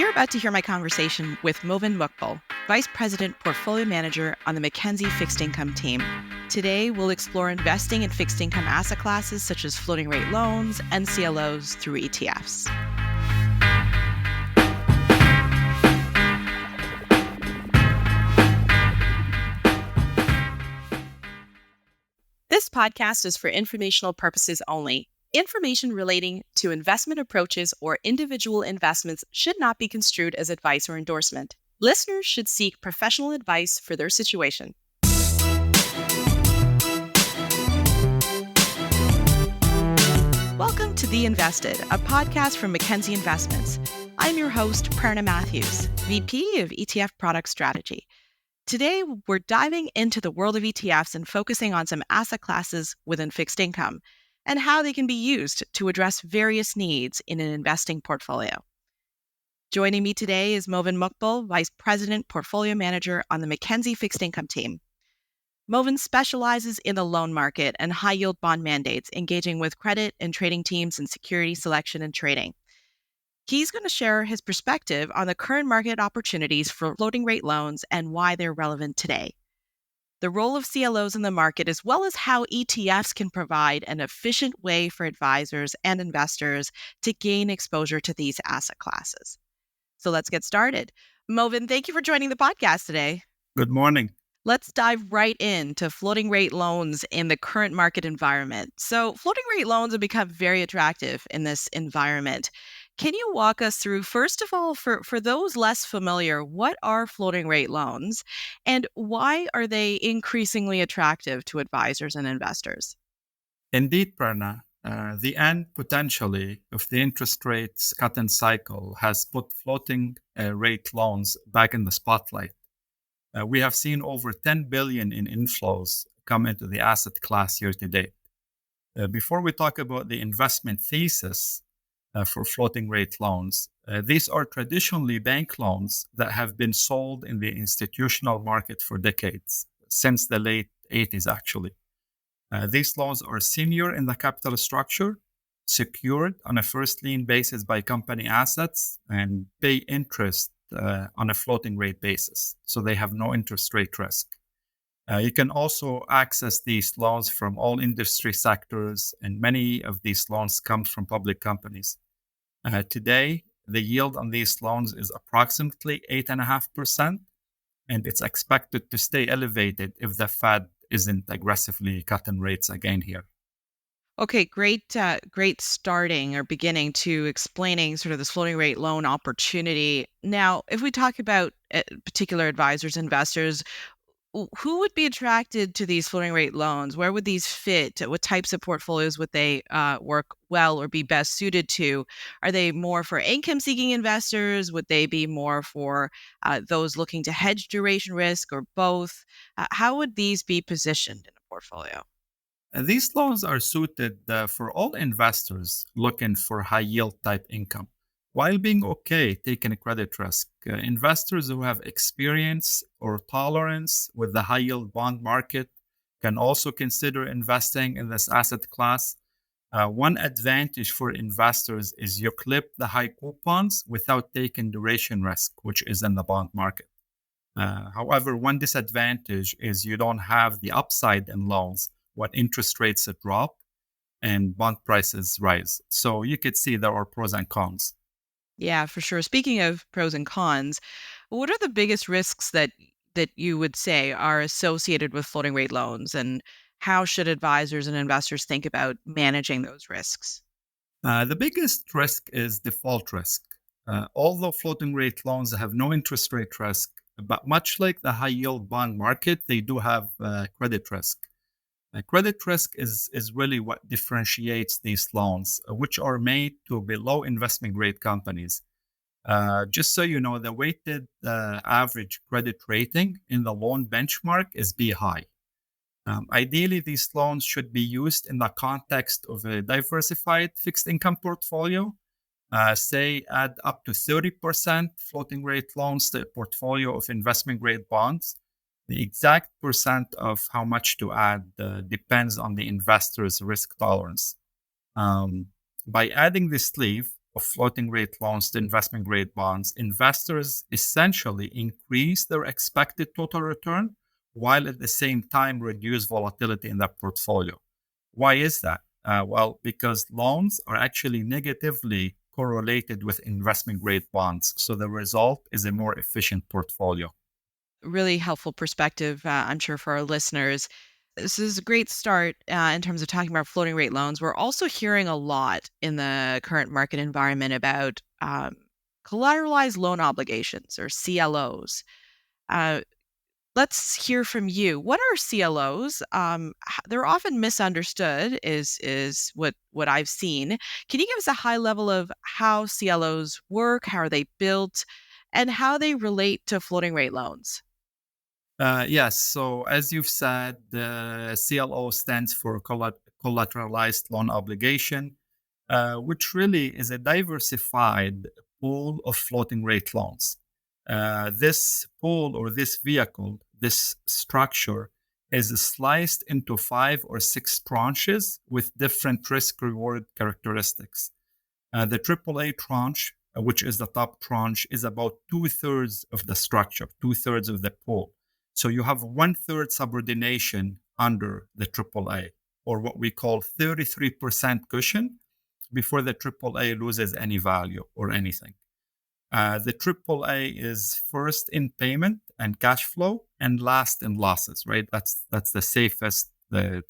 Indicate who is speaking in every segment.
Speaker 1: You're about to hear my conversation with Movin Mokbel, Vice President Portfolio Manager on the Mackenzie Fixed Income Team. Today, we'll explore investing in fixed income asset classes such as floating rate loans and CLOs through ETFs. This podcast is for informational purposes only. Information relating to investment approaches or individual investments should not be construed as advice or endorsement. Listeners should seek professional advice for their situation. Welcome to The Invested, a podcast from Mackenzie Investments. I'm your host, Prerna Matthews, VP of ETF Product Strategy. Today, we're diving into the world of ETFs and focusing on some asset classes within fixed income and how they can be used to address various needs in an investing portfolio. Joining me today is Movin Mokbel, Vice President, Portfolio Manager on the Mackenzie Fixed Income Team. Movin specializes in the loan market and high-yield bond mandates, engaging with credit and trading teams in security selection and trading. He's going to share his perspective on the current market opportunities for floating rate loans and why they're relevant today, the role of CLOs in the market, as well as how ETFs can provide an efficient way for advisors and investors to gain exposure to these asset classes. So let's get started. Movin, thank you for joining the podcast today.
Speaker 2: Good morning.
Speaker 1: Let's dive right into floating rate loans in the current market environment. So floating rate loans have become very attractive in this environment. Can you walk us through, first of all, for those less familiar, what are floating rate loans and why are they increasingly attractive to advisors and investors?
Speaker 2: Indeed, Prerna, the end potentially of the interest rates cutting cycle has put floating rate loans back in the spotlight. We have seen over 10 billion in inflows come into the asset class year to date. Before we talk about the investment thesis for floating rate loans, these are traditionally bank loans that have been sold in the institutional market for decades, since the late 80s actually. These loans are senior in the capital structure, secured on a first lien basis by company assets, and pay interest on a floating rate basis. So they have no interest rate risk. You can also access these loans from all industry sectors, and many of these loans come from public companies. Today, the yield on these loans is approximately 8.5%, and it's expected to stay elevated if the Fed isn't aggressively cutting rates again here.
Speaker 1: Okay, great starting or beginning to explaining sort of this floating rate loan opportunity. Now, if we talk about particular advisors, investors, who would be attracted to these floating rate loans? Where would these fit? What types of portfolios would they work well or be best suited to? Are they more for income-seeking investors? Would they be more for those looking to hedge duration risk, or both? How would these be positioned in a portfolio?
Speaker 2: These loans are suited for all investors looking for high-yield type income, while being okay taking a credit risk. Investors who have experience or tolerance with the high-yield bond market can also consider investing in this asset class. One advantage for investors is you clip the high coupons without taking duration risk, which is in the bond market. However, one disadvantage is you don't have the upside in loans when interest rates drop and bond prices rise. So you could see there are pros and cons.
Speaker 1: Yeah, for sure. Speaking of pros and cons, what are the biggest risks that you would say are associated with floating rate loans, and how should advisors and investors think about managing those risks?
Speaker 2: The biggest risk is default risk. Although floating rate loans have no interest rate risk, but much like the high yield bond market, they do have credit risk. Credit risk is really what differentiates these loans, which are made to below investment grade companies. Just so you know, the weighted average credit rating in the loan benchmark is B high. Ideally, these loans should be used in the context of a diversified fixed income portfolio. Say add up to 30% floating rate loans to a portfolio of investment grade bonds. The exact percent of how much to add depends on the investor's risk tolerance. By adding this sleeve, of floating rate loans to investment grade bonds, investors essentially increase their expected total return while at the same time reduce volatility in their portfolio. Why is that? Well, because loans are actually negatively correlated with investment grade bonds. So the result is a more efficient portfolio.
Speaker 1: Really helpful perspective, I'm sure, for our listeners. This is a great start in terms of talking about floating rate loans. We're also hearing a lot in the current market environment about collateralized loan obligations, or CLOs. Uh, let's hear from you. What are CLOs? They're often misunderstood, is what I've seen. Can you give us a high level of how CLOs work, how are they built, and how they relate to floating rate loans?
Speaker 2: Yes. So as you've said, the CLO stands for Collateralized Loan Obligation, which really is a diversified pool of floating rate loans. This pool or this vehicle, this structure, is sliced into 5 or 6 tranches with different risk reward characteristics. The AAA tranche, which is the top tranche, is about 2/3 of the structure, 2/3 of the pool. So you have 1/3 subordination under the AAA, or what we call 33% cushion before the AAA loses any value or anything. The AAA is first in payment and cash flow and last in losses, right? That's the safest, the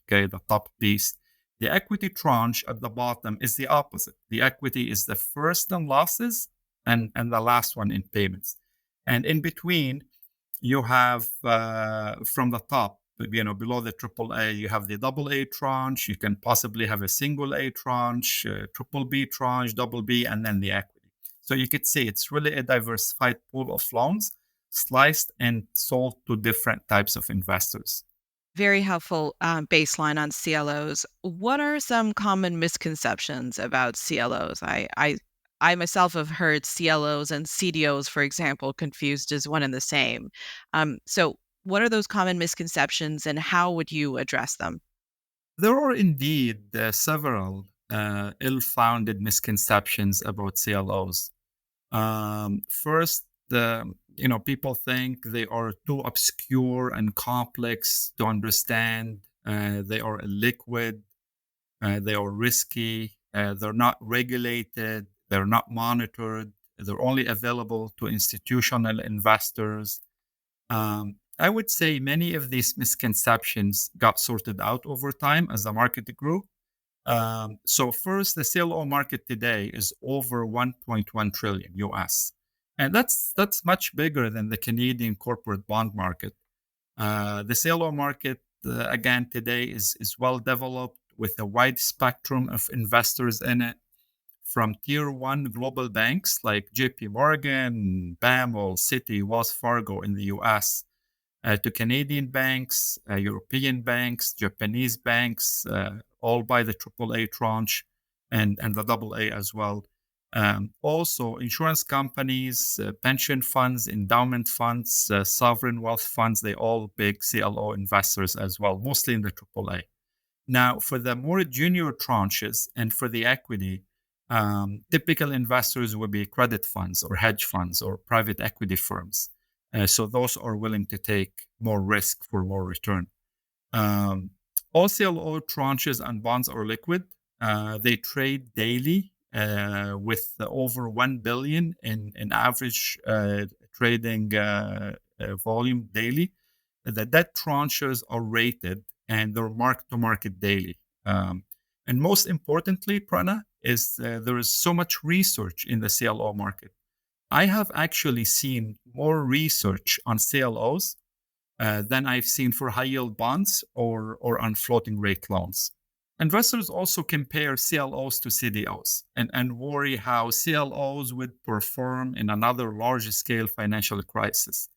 Speaker 2: top piece. The equity tranche at the bottom is the opposite. The equity is the first in losses and the last one in payments. And in between, you have from the top, below the AAA, you have the AA tranche. You can possibly have a single A tranche, triple B tranche, double B, and then the equity. So you could say it's really a diversified pool of loans sliced and sold to different types of investors.
Speaker 1: Very helpful baseline on CLOs. What are some common misconceptions about CLOs? I myself have heard CLOs and CDOs, for example, confused as one and the same. So, what are those common misconceptions, and how would you address them?
Speaker 2: There are indeed several ill-founded misconceptions about CLOs. First, people think they are too obscure and complex to understand. They are illiquid. They are risky. They're not regulated. They're not monitored. They're only available to institutional investors. I would say many of these misconceptions got sorted out over time as the market grew. So first, the CLO market today is over 1.1 trillion US, and that's much bigger than the Canadian corporate bond market. The CLO market, again, today is well developed with a wide spectrum of investors in it, from tier one global banks like JP Morgan, BAML, Citi, Wells Fargo in the US, to Canadian banks, European banks, Japanese banks, all by the AAA tranche and the AA as well. Also, insurance companies, pension funds, endowment funds, sovereign wealth funds, they all big CLO investors as well, mostly in the AAA. Now, for the more junior tranches and for the equity, typical investors would be credit funds or hedge funds or private equity firms. So those are willing to take more risk for more return. All CLO tranches and bonds are liquid. They trade daily with over 1 billion in average trading volume daily. The debt tranches are rated and they're marked to market daily. And most importantly, Prana, is there is so much research in the CLO market. I have actually seen more research on CLOs than I've seen for high yield bonds or on floating rate loans. Investors also compare CLOs to CDOs and worry how CLOs would perform in another large scale financial crisis.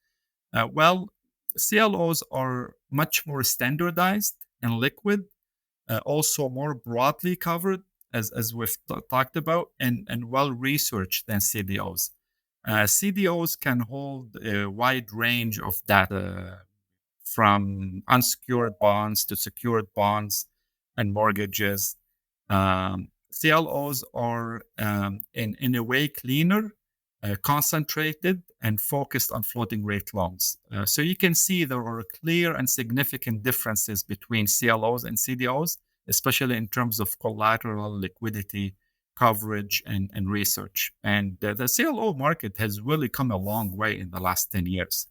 Speaker 2: Well, CLOs are much more standardized and liquid, also more broadly covered, as we've talked about, and well researched than CDOs. CDOs can hold a wide range of data from unsecured bonds to secured bonds and mortgages. CLOs are in a way cleaner, concentrated, and focused on floating rate loans. So you can see there are clear and significant differences between CLOs and CDOs, especially in terms of collateral, liquidity, coverage, and research. And the CLO market has really come a long way in the last 10 years.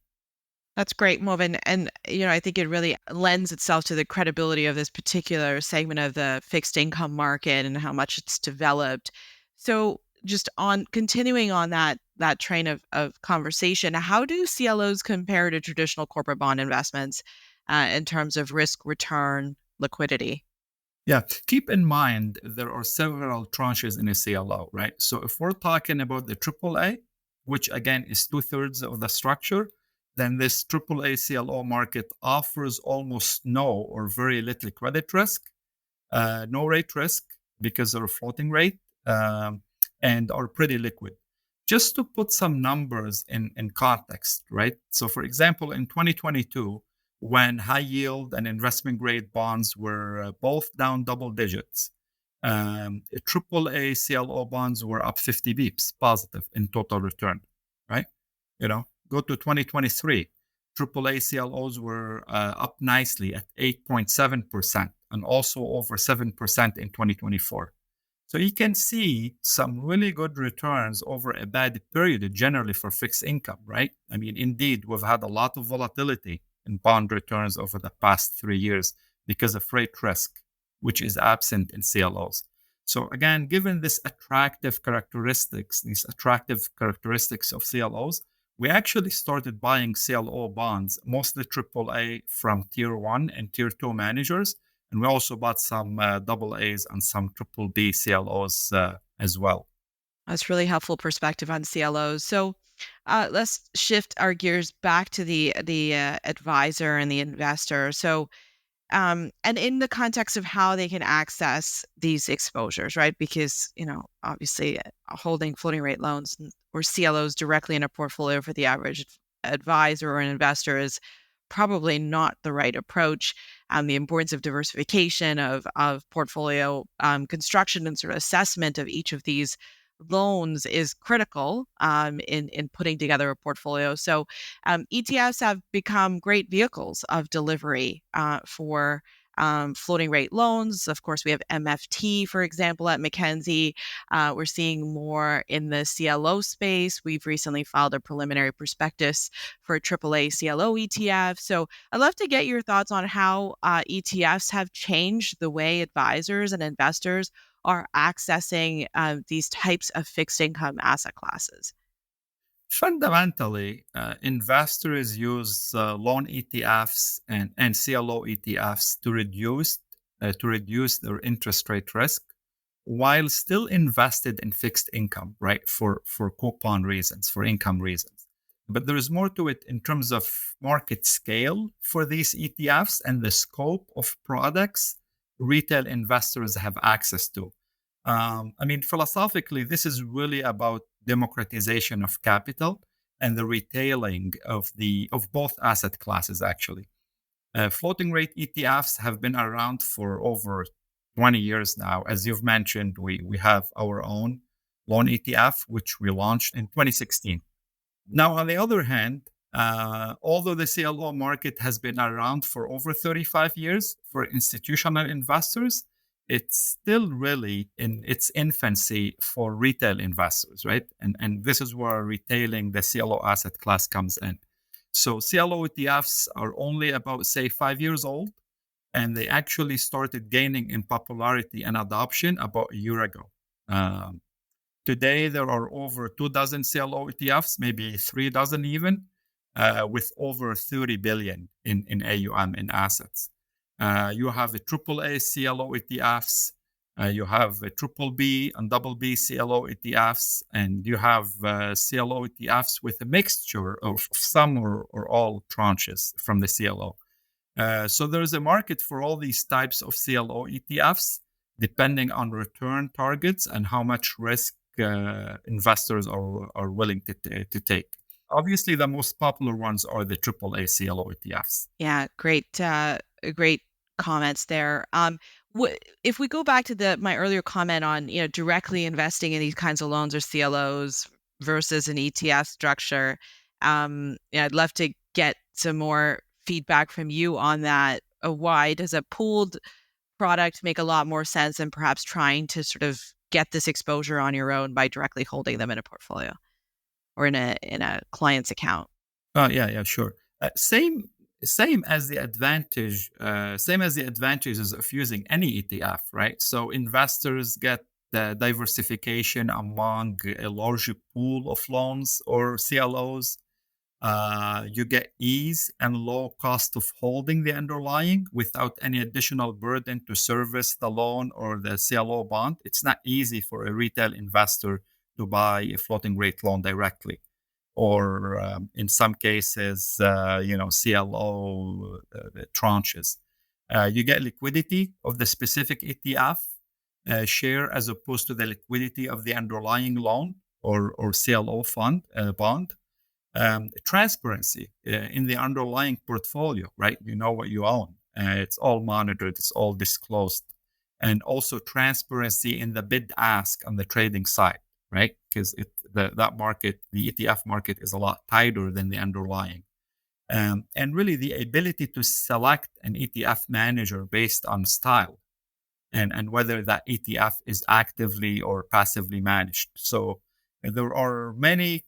Speaker 1: That's great, Movin. And, I think it really lends itself to the credibility of this particular segment of the fixed income market and how much it's developed. So just on continuing on that train of conversation, how do CLOs compare to traditional corporate bond investments in terms of risk, return, liquidity?
Speaker 2: Yeah, keep in mind there are several tranches in a CLO, right? So if we're talking about the AAA, which again is 2/3 of the structure, then this AAA CLO market offers almost no or very little credit risk, no rate risk because they're floating rate, and are pretty liquid. Just to put some numbers in context, right? So for example, in 2022, when high yield and investment grade bonds were both down double digits, AAA CLO bonds were up 50 beeps positive in total return, right? Go to 2023, AAA CLOs were up nicely at 8.7% and also over 7% in 2024. So you can see some really good returns over a bad period generally for fixed income, right? I mean, indeed, we've had a lot of volatility in bond returns over the past 3 years because of rate risk, which is absent in CLOs. So again, given these attractive characteristics of CLOs, we actually started buying CLO bonds, mostly AAA from Tier 1 and Tier 2 managers. And we also bought some double A's and some triple B CLOs as well.
Speaker 1: That's really helpful perspective on CLOs. So let's shift our gears back to the advisor and the investor. So and in the context of how they can access these exposures, right? Because, obviously holding floating rate loans or CLOs directly in a portfolio for the average advisor or an investor is probably not the right approach. The importance of diversification of portfolio construction and sort of assessment of each of these loans is critical in putting together a portfolio. So ETFs have become great vehicles of delivery for floating rate loans. Of course, we have MFT, for example, at Mackenzie. We're seeing more in the CLO space. We've recently filed a preliminary prospectus for a AAA CLO ETF. So I'd love to get your thoughts on how ETFs have changed the way advisors and investors are accessing these types of fixed income asset classes.
Speaker 2: Fundamentally, investors use loan ETFs and CLO ETFs to reduce their interest rate risk while still invested in fixed income, right? For coupon reasons, for income reasons. But there is more to it in terms of market scale for these ETFs and the scope of products retail investors have access to. Philosophically, this is really about democratization of capital and the retailing of both asset classes. Actually, floating rate ETFs have been around for over 20 years now. As you've mentioned, we have our own loan ETF, which we launched in 2016. Now, on the other hand, although the CLO market has been around for over 35 years for institutional investors, it's still really in its infancy for retail investors, right? And this is where retailing the CLO asset class comes in. So CLO ETFs are only about, say, 5 years old, and they actually started gaining in popularity and adoption about a year ago. Today, there are over 24 CLO ETFs, maybe 3 dozen even, with over 30 billion in AUM in assets. You have a AAA CLO ETFs, you have a triple B and double B CLO ETFs, and you have CLO ETFs with a mixture of some or all tranches from the CLO. So there's a market for all these types of CLO ETFs, depending on return targets and how much risk investors are willing to take. Obviously, the most popular ones are the AAA CLO ETFs.
Speaker 1: Yeah, great comments there. If we go back to my earlier comment on directly investing in these kinds of loans or CLOs versus an ETF structure, I'd love to get some more feedback from you on that. Why does a pooled product make a lot more sense than perhaps trying to sort of get this exposure on your own by directly holding them in a portfolio or in a client's account?
Speaker 2: Yeah, sure. Same as the advantages of using any ETF, right? So investors get the diversification among a larger pool of loans or CLOs. You get ease and low cost of holding the underlying without any additional burden to service the loan or the CLO bond. It's not easy for a retail investor to buy a floating rate loan directly, or in some cases, CLO tranches. You get liquidity of the specific ETF share as opposed to the liquidity of the underlying loan or CLO fund bond. Transparency in the underlying portfolio, right? You know what you own. It's all monitored. It's all disclosed. And also transparency in the bid ask on the trading side, right? Because that market, the ETF market, is a lot tighter than the underlying. And really the ability to select an ETF manager based on style and whether that ETF is actively or passively managed. So there are many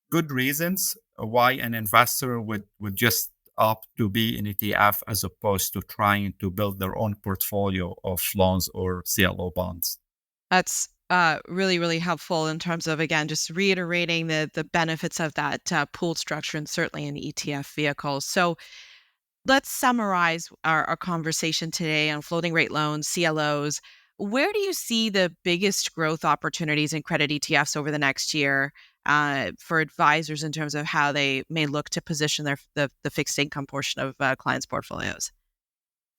Speaker 2: good reasons why an investor would just opt to be an ETF as opposed to trying to build their own portfolio of loans or CLO bonds.
Speaker 1: That's really, really helpful in terms of, again, just reiterating the benefits of that pooled structure and certainly in ETF vehicles. So let's summarize our conversation today on floating rate loans, CLOs. Where do you see the biggest growth opportunities in credit ETFs over the next year for advisors in terms of how they may look to position the fixed income portion of clients' portfolios?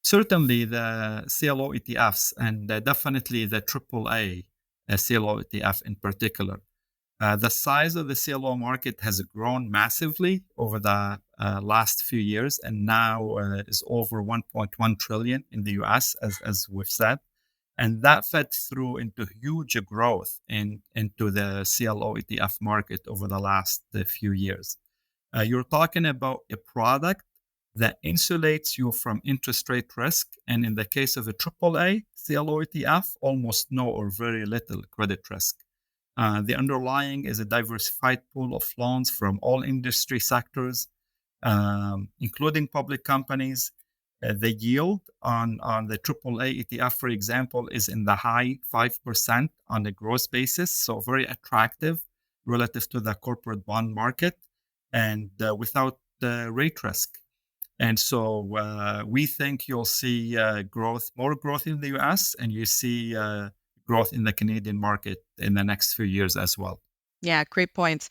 Speaker 2: Certainly the CLO ETFs and definitely the AAA CLO ETF in particular. The size of the CLO market has grown massively over the last few years and now is over 1.1 trillion in the US, as we've said. And that fed through into huge growth into the CLO ETF market over the last few years. You're talking about a product that insulates you from interest rate risk. And in the case of a AAA CLO ETF, almost no or very little credit risk. The underlying is a diversified pool of loans from all industry sectors, including public companies. The yield on the AAA ETF, for example, is in the high 5% on a gross basis, so very attractive relative to the corporate bond market and without rate risk. And so we think you'll see more growth in the US, and you see growth in the Canadian market in the next few years as well.
Speaker 1: Yeah, great points.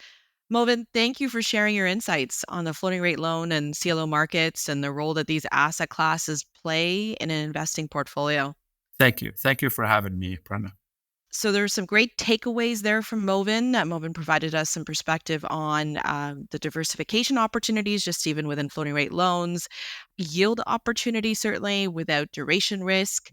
Speaker 1: Movin, thank you for sharing your insights on the floating rate loan and CLO markets and the role that these asset classes play in an investing portfolio.
Speaker 2: Thank you. Thank you for having me, Prana.
Speaker 1: So there's some great takeaways there from Movin. Movin provided us some perspective on the diversification opportunities, just even within floating rate loans, yield opportunity, certainly without duration risk.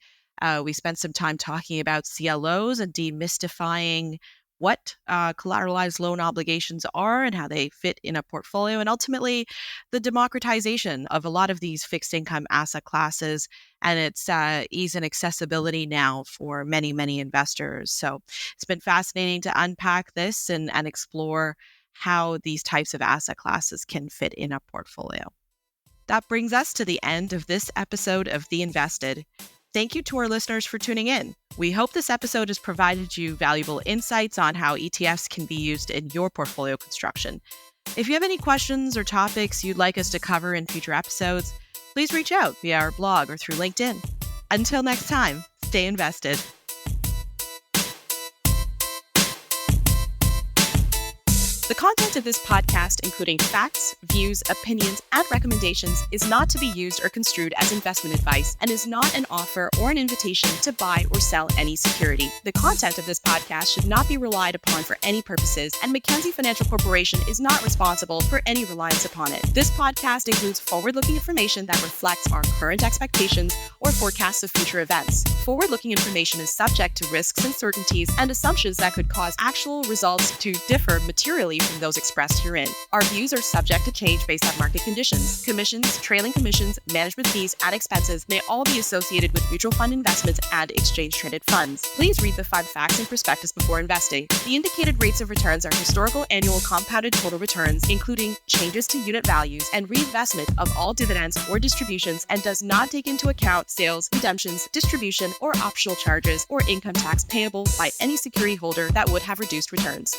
Speaker 1: We spent some time talking about CLOs and demystifying what collateralized loan obligations are and how they fit in a portfolio, and ultimately the democratization of a lot of these fixed income asset classes and its ease and accessibility now for many, many investors. So it's been fascinating to unpack this and explore how these types of asset classes can fit in a portfolio. That brings us to the end of this episode of The Invested. Thank you to our listeners for tuning in. We hope this episode has provided you valuable insights on how ETFs can be used in your portfolio construction. If you have any questions or topics you'd like us to cover in future episodes, please reach out via our blog or through LinkedIn. Until next time, stay invested. The content of this podcast, including facts, views, opinions, and recommendations, is not to be used or construed as investment advice and is not an offer or an invitation to buy or sell any security. The content of this podcast should not be relied upon for any purposes, and Mackenzie Financial Corporation is not responsible for any reliance upon it. This podcast includes forward-looking information that reflects our current expectations or forecasts of future events. Forward-looking information is subject to risks, uncertainties, and assumptions that could cause actual results to differ materially from those expressed herein. Our views are subject to change based on market conditions. Commissions, trailing commissions, management fees, and expenses may all be associated with mutual fund investments and exchange-traded funds. Please read the fund facts and prospectus before investing. The indicated rates of returns are historical annual compounded total returns, including changes to unit values and reinvestment of all dividends or distributions, and does not take into account sales, redemptions, distribution, or optional charges or income tax payable by any security holder that would have reduced returns.